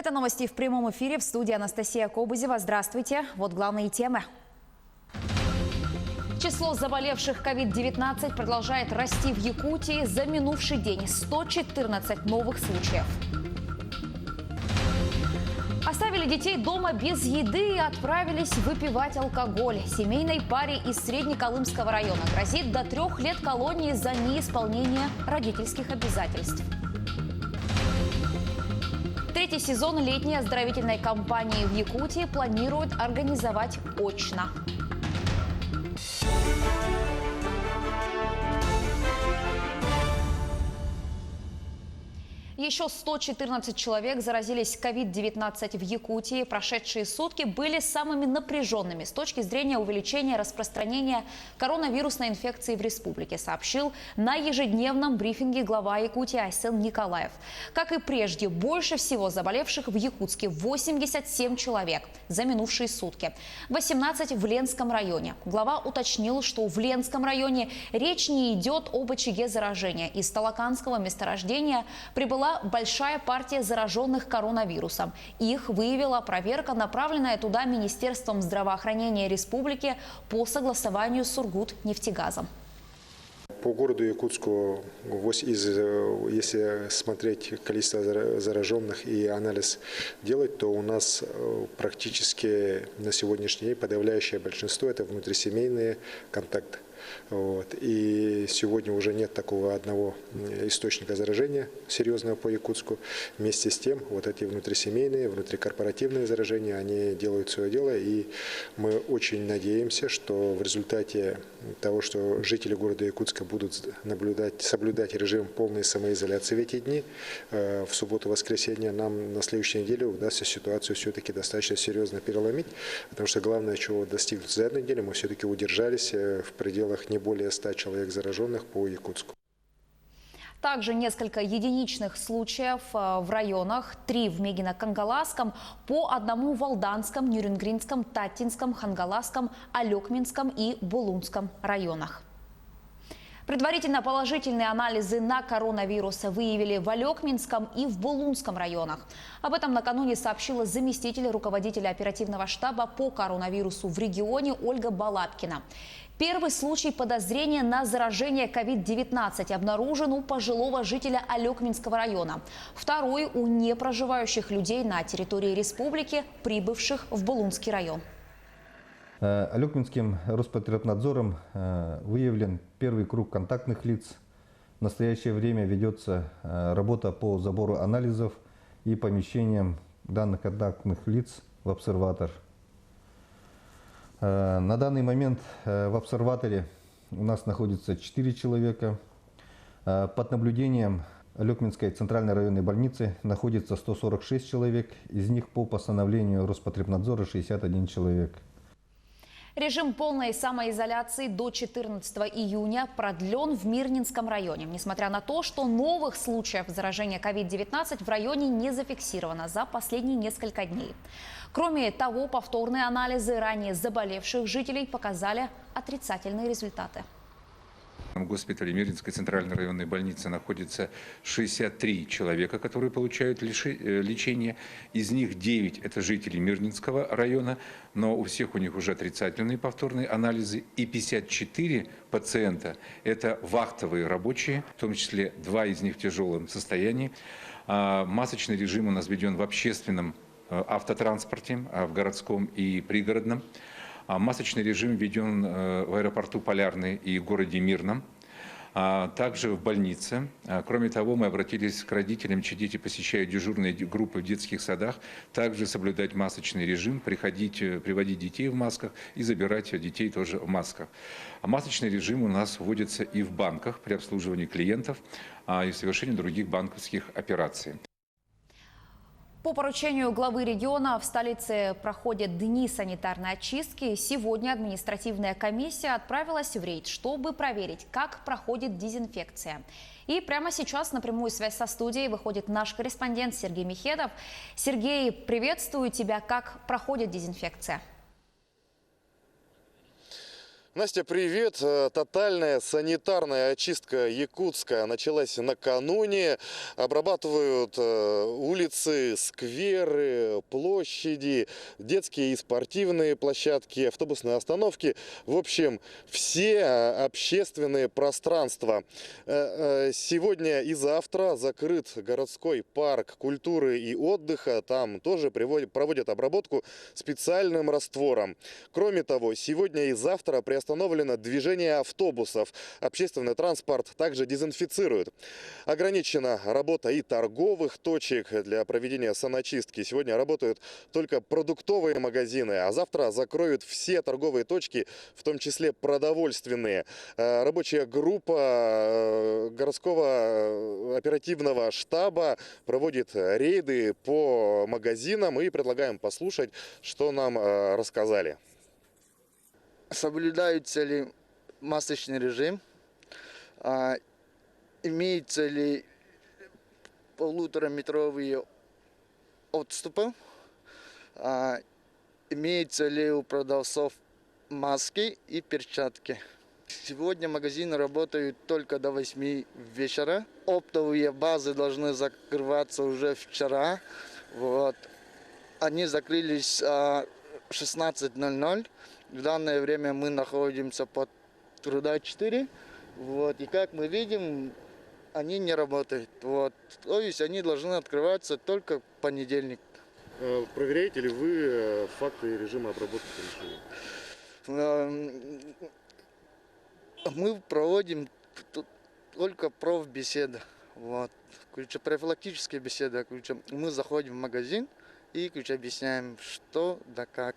Это новости в прямом эфире. В студии Анастасия Кобызева. Здравствуйте. Вот главные темы. Число заболевших COVID-19 продолжает расти в Якутии. За минувший день 114 новых случаев. Оставили детей дома без еды и отправились выпивать алкоголь. Семейной паре из Среднеколымского района грозит до 3 лет колонии за неисполнение родительских обязательств. Третий сезон летней оздоровительной кампании в Якутии планируют организовать очно. Еще 114 человек заразились COVID-19 в Якутии. Прошедшие сутки были самыми напряженными с точки зрения увеличения распространения коронавирусной инфекции в республике, сообщил на ежедневном брифинге глава Якутии Айсен Николаев. Как и прежде, больше всего заболевших в Якутске 87 человек за минувшие сутки, 18 в Ленском районе. Глава уточнил, что в Ленском районе речь не идет об очаге заражения. Из Талаканского месторождения прибыла большая партия зараженных коронавирусом. Их выявила проверка, направленная туда Министерством здравоохранения республики по согласованию с Сургутнефтегазом. По городу Якутску, если смотреть количество зараженных и анализ делать, то у нас практически на сегодняшний день подавляющее большинство – это внутрисемейные контакты. И сегодня уже нет такого одного источника заражения серьезного по Якутску. Вместе с тем, вот эти внутрисемейные, внутрикорпоративные заражения, они делают свое дело. И мы очень надеемся, что в результате того, что жители города Якутска будут соблюдать режим полной самоизоляции в эти дни, в субботу-воскресенье, нам на следующей неделе удастся ситуацию все-таки достаточно серьезно переломить. Потому что главное, чего достигнуть за эту неделю, мы все-таки удержались в пределах не более 100 человек зараженных по Якутску. Также несколько единичных случаев в районах: 3 в Мегино-Кангаласском, по 1 в Алданском, Нюрингринском, Татинском, Хангаласском, Алекминском и Булунском районах. Предварительно положительные анализы на коронавирус выявили в Алекминском и в Булунском районах. Об этом накануне сообщила заместитель руководителя оперативного штаба по коронавирусу в регионе Ольга Балабкина. Первый случай подозрения на заражение COVID-19 обнаружен у пожилого жителя Алекминского района. Второй у непроживающих людей на территории республики, прибывших в Булунский район. Алекминским Роспотребнадзором выявлен первый круг контактных лиц. В настоящее время ведется работа по забору анализов и помещением данных контактных лиц в обсерватор. На данный момент в обсерваторе у нас находится 4 человека. Под наблюдением Алекминской центральной районной больницы находится 146 человек. Из них по постановлению Роспотребнадзора 61 человек. Режим полной самоизоляции до 14 июня продлен в Мирнинском районе. Несмотря на то, что новых случаев заражения COVID-19 в районе не зафиксировано за последние несколько дней. Кроме того, повторные анализы ранее заболевших жителей показали отрицательные результаты. В госпитале Мирнинской центральной районной больницы находится 63 человека, которые получают лечение. Из них 9 – это жители Мирнинского района, но у всех у них уже отрицательные повторные анализы. И 54 пациента – это вахтовые рабочие, в том числе 2 из них в тяжелом состоянии. Масочный режим у нас введен в общественном автотранспорте, в городском и пригородном. Масочный режим введен в аэропорту Полярный и в городе Мирном, также в больнице. Кроме того, мы обратились к родителям, чьи дети посещают дежурные группы в детских садах, также соблюдать масочный режим, приводить детей в масках и забирать детей тоже в масках. Масочный режим у нас вводится и в банках при обслуживании клиентов и в совершении других банковских операций. По поручению главы региона в столице проходят дни санитарной очистки. Сегодня административная комиссия отправилась в рейд, чтобы проверить, как проходит дезинфекция. И прямо сейчас на прямую связь со студией выходит наш корреспондент Сергей Михедов. Сергей, приветствую тебя. Как проходит дезинфекция? Настя, привет. Тотальная санитарная очистка Якутска началась накануне. Обрабатывают улицы, скверы, площади, детские и спортивные площадки, автобусные остановки. В общем, все общественные пространства. Сегодня и завтра закрыт городской парк культуры и отдыха. Там тоже проводят обработку специальным раствором. Кроме того, сегодня и завтра приостановлено движение автобусов. Общественный транспорт также дезинфицируют. Ограничена работа и торговых точек для проведения саночистки. Сегодня работают только продуктовые магазины, а завтра закроют все торговые точки, в том числе продовольственные. Рабочая группа городского оперативного штаба проводит рейды по магазинам и предлагаем послушать, что нам рассказали. Соблюдается ли масочный режим, имеются ли полутораметровые отступы, имеются ли у продавцов маски и перчатки. Сегодня магазины работают только до 8 вечера. Оптовые базы должны закрываться уже вчера. Вот. Они закрылись в 16:00. В данное время мы находимся под Труда 4. Вот. И как мы видим, они не работают. Вот. То есть они должны открываться только в понедельник. Проверяете ли вы факты режима обработки помещений? Мы проводим только профбеседы. Вот. Профилактические беседы. Мы заходим в магазин и объясняем, что да как.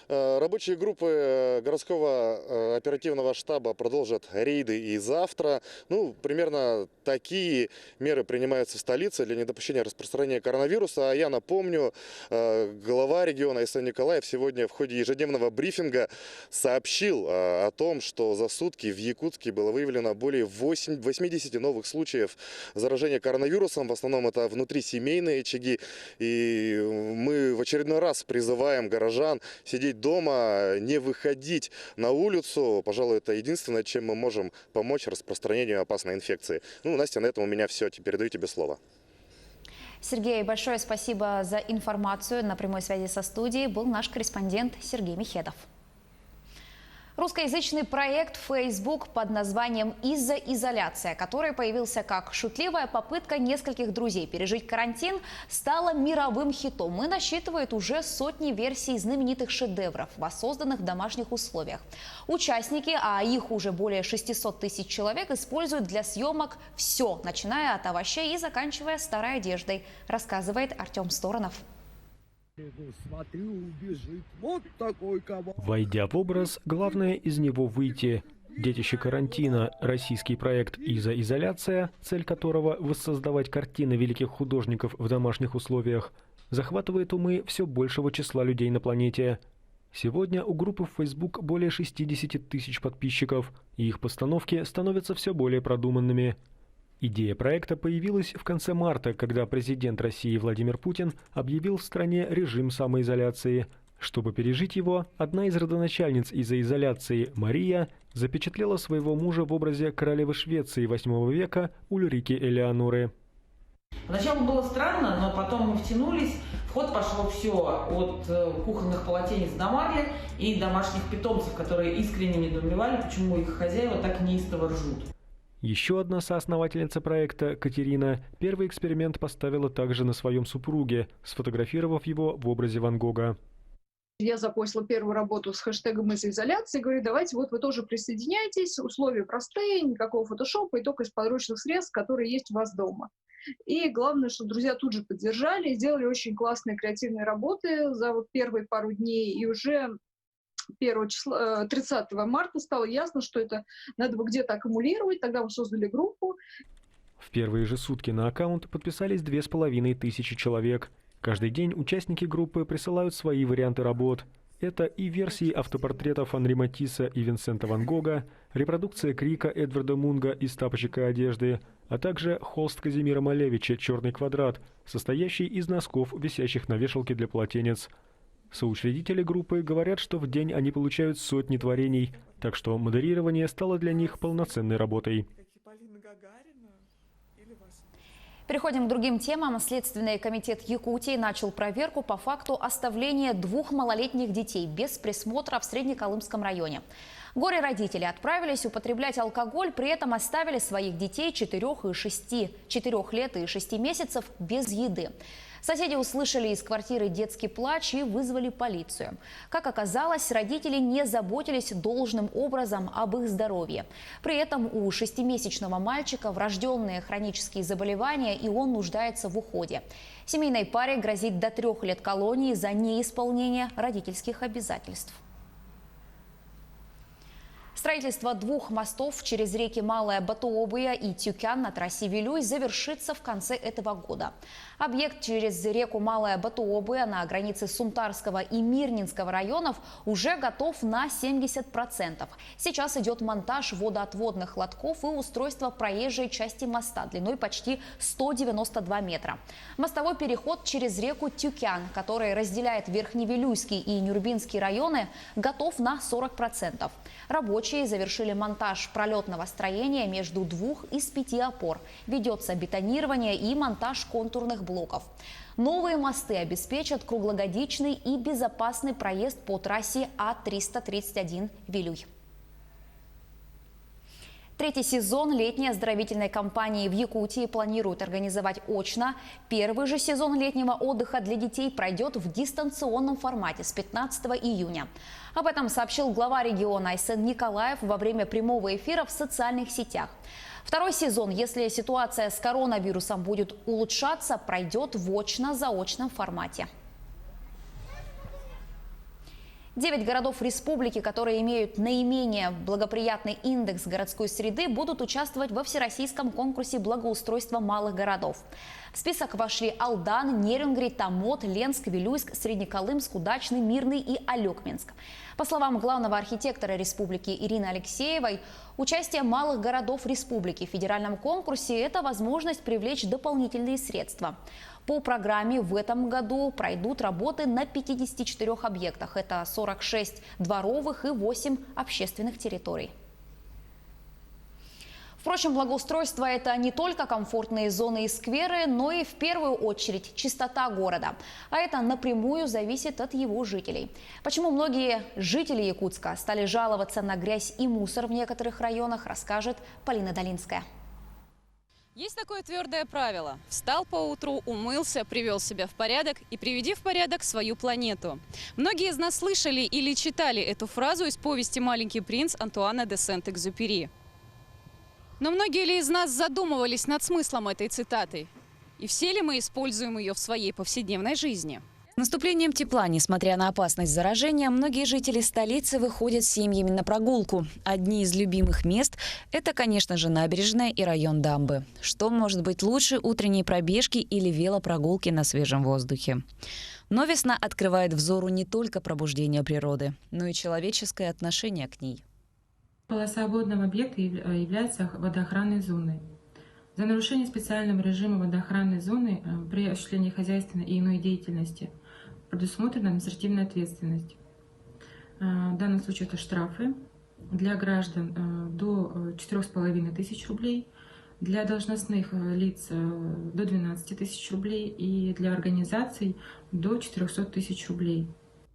Рабочие группы городского оперативного штаба продолжат рейды и завтра. Примерно такие меры принимаются в столице для недопущения распространения коронавируса. А я напомню, глава региона Исаев Николаев сегодня в ходе ежедневного брифинга сообщил о том, что за сутки в Якутске было выявлено более 80 новых случаев заражения коронавирусом. В основном это внутрисемейные очаги. И мы в очередной раз призываем горожан сидеть дома, не выходить на улицу. Пожалуй, это единственное, чем мы можем помочь распространению опасной инфекции. Настя, на этом у меня все. Теперь даю тебе слово. Сергей, большое спасибо за информацию. На прямой связи со студией был наш корреспондент Сергей Михедов. Русскоязычный проект Facebook под названием «Изоляция», который появился как шутливая попытка нескольких друзей пережить карантин, стала мировым хитом и насчитывает уже сотни версий знаменитых шедевров, воссозданных в домашних условиях. Участники, а их уже более 600 тысяч человек, используют для съемок все, начиная от овощей и заканчивая старой одеждой, рассказывает Артем Сторонов. Смотрю, бежит вот такой кабан. Войдя в образ, главное из него выйти. Детище карантина – российский проект «Изоляция», цель которого – воссоздавать картины великих художников в домашних условиях, захватывает умы все большего числа людей на планете. Сегодня у группы в Facebook более 60 тысяч подписчиков, и их постановки становятся все более продуманными. Идея проекта появилась в конце марта, когда президент России Владимир Путин объявил в стране режим самоизоляции. Чтобы пережить его, одна из родоначальниц изоляции, Мария, запечатлела своего мужа в образе королевы Швеции VIII века Ульрики Элеоноры. Поначалу было странно, но потом мы втянулись. В ход пошло все от кухонных полотенец до марли и домашних питомцев, которые искренне недоумевали, почему их хозяева так неистово ржут. Еще одна соосновательница проекта, Катерина, первый эксперимент поставила также на своем супруге, сфотографировав его в образе Ван Гога. Я запостила первую работу с хэштегом «Изоляции», говорю, давайте вот вы тоже присоединяйтесь, условия простые, никакого фотошопа и только из подручных средств, которые есть у вас дома. И главное, что друзья тут же поддержали, сделали очень классные креативные работы за первые пару дней, и уже 30 марта стало ясно, что это надо бы где-то аккумулировать, тогда мы создали группу. В первые же сутки на аккаунт подписались 2500 человек. Каждый день участники группы присылают свои варианты работ. Это и версии автопортретов Анри Матисса и Винсента Ван Гога, репродукция Крика Эдварда Мунга из «Тапочек и одежды», а также холст Казимира Малевича «Черный квадрат», состоящий из носков, висящих на вешалке для полотенец. Соучредители группы говорят, что в день они получают сотни творений, так что модерирование стало для них полноценной работой. Переходим к другим темам. Следственный комитет Якутии начал проверку по факту оставления 2 малолетних детей без присмотра в Среднеколымском районе. Горе-родители отправились употреблять алкоголь, при этом оставили своих детей 4 лет и 6 месяцев без еды. Соседи услышали из квартиры детский плач и вызвали полицию. Как оказалось, родители не заботились должным образом об их здоровье. При этом у 6-месячного мальчика врожденные хронические заболевания, и он нуждается в уходе. Семейной паре грозит до 3 лет колонии за неисполнение родительских обязательств. Строительство 2 мостов через реки Малая Батуобыя и Тюкян на трассе Вилюй завершится в конце этого года. Объект через реку Малая Батуобыя на границе Сунтарского и Мирнинского районов уже готов на 70%. Сейчас идет монтаж водоотводных лотков и устройство проезжей части моста длиной почти 192 метра. Мостовой переход через реку Тюкян, который разделяет Верхневилюйский и Нюрбинский районы, готов на 40%. Рабочие завершили монтаж пролетного строения между 2 из 5 опор. Ведется бетонирование и монтаж контурных блоков. Новые мосты обеспечат круглогодичный и безопасный проезд по трассе А-331 Вилюй. 3-й сезон летней оздоровительной кампании в Якутии планируют организовать очно. Первый же сезон летнего отдыха для детей пройдет в дистанционном формате с 15 июня. Об этом сообщил глава региона Айсен Николаев во время прямого эфира в социальных сетях. 2-й сезон, если ситуация с коронавирусом будет улучшаться, пройдет в очно-заочном формате. 9 городов республики, которые имеют наименее благоприятный индекс городской среды, будут участвовать во всероссийском конкурсе благоустройства малых городов. В список вошли Алдан, Нерюнгри, Томот, Ленск, Вилюйск, Среднеколымск, Удачный, Мирный и Алекминск. По словам главного архитектора республики Ирины Алексеевой, участие малых городов республики в федеральном конкурсе – это возможность привлечь дополнительные средства. По программе в этом году пройдут работы на 54 объектах. Это 46 дворовых и 8 общественных территорий. Впрочем, благоустройство – это не только комфортные зоны и скверы, но и в первую очередь чистота города. А это напрямую зависит от его жителей. Почему многие жители Якутска стали жаловаться на грязь и мусор в некоторых районах, расскажет Полина Долинская. Есть такое твердое правило. Встал поутру, умылся, привел себя в порядок и приведи в порядок свою планету. Многие из нас слышали или читали эту фразу из повести «Маленький принц» Антуана де Сент-Экзюпери. Но многие ли из нас задумывались над смыслом этой цитаты? И все ли мы используем ее в своей повседневной жизни? С наступлением тепла, несмотря на опасность заражения, многие жители столицы выходят с семьями на прогулку. Одни из любимых мест – это, конечно же, набережная и район дамбы. Что может быть лучше утренней пробежки или велопрогулки на свежем воздухе? Но весна открывает взору не только пробуждение природы, но и человеческое отношение к ней. Полоса водного объекта является водоохранной зоной. За нарушение специального режима водоохранной зоны при осуществлении хозяйственной и иной деятельности предусмотрена административная ответственность. В данном случае это штрафы для граждан до 4500 рублей, для должностных лиц до 12 тысяч рублей и для организаций до 400 тысяч рублей.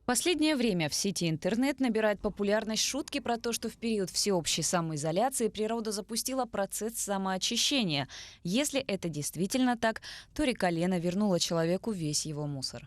В последнее время в сети интернет набирает популярность шутки про то, что в период всеобщей самоизоляции природа запустила процесс самоочищения. Если это действительно так, то река Лена вернула человеку весь его мусор.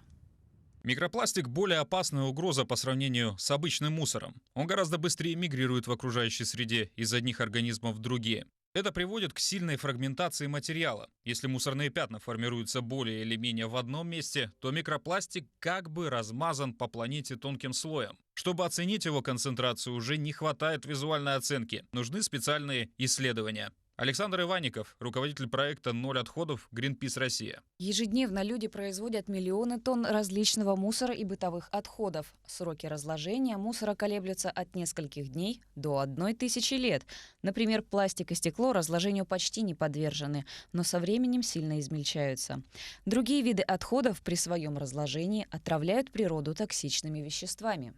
Микропластик – более опасная угроза по сравнению с обычным мусором. Он гораздо быстрее мигрирует в окружающей среде из одних организмов в другие. Это приводит к сильной фрагментации материала. Если мусорные пятна формируются более или менее в одном месте, то микропластик как бы размазан по планете тонким слоем. Чтобы оценить его концентрацию, уже не хватает визуальной оценки. Нужны специальные исследования. Александр Иванников, руководитель проекта «Ноль отходов» Greenpeace Россия. Ежедневно люди производят миллионы тонн различного мусора и бытовых отходов. Сроки разложения мусора колеблются от нескольких дней до 1000 лет. Например, пластик и стекло разложению почти не подвержены, но со временем сильно измельчаются. Другие виды отходов при своем разложении отравляют природу токсичными веществами.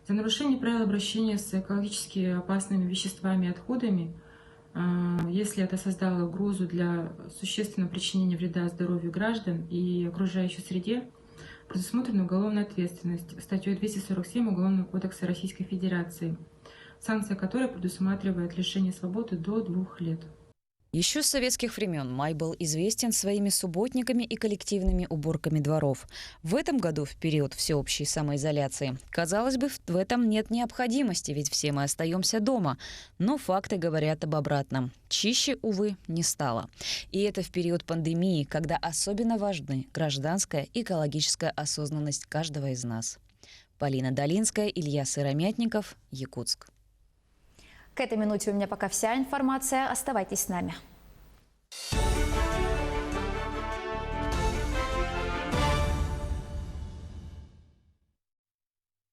За нарушение правил обращения с экологически опасными веществами и отходами, если это создало угрозу для существенного причинения вреда здоровью граждан и окружающей среде, предусмотрена уголовная ответственность статьей 247 Уголовного кодекса Российской Федерации, санкция которой предусматривает лишение свободы до 2 лет. Еще с советских времен май был известен своими субботниками и коллективными уборками дворов. В этом году, в период всеобщей самоизоляции, казалось бы, в этом нет необходимости, ведь все мы остаемся дома. Но факты говорят об обратном. Чище, увы, не стало. И это в период пандемии, когда особенно важны гражданская и экологическая осознанность каждого из нас. Полина Долинская, Илья Сыромятников, Якутск. К этой минуте у меня пока вся информация. Оставайтесь с нами.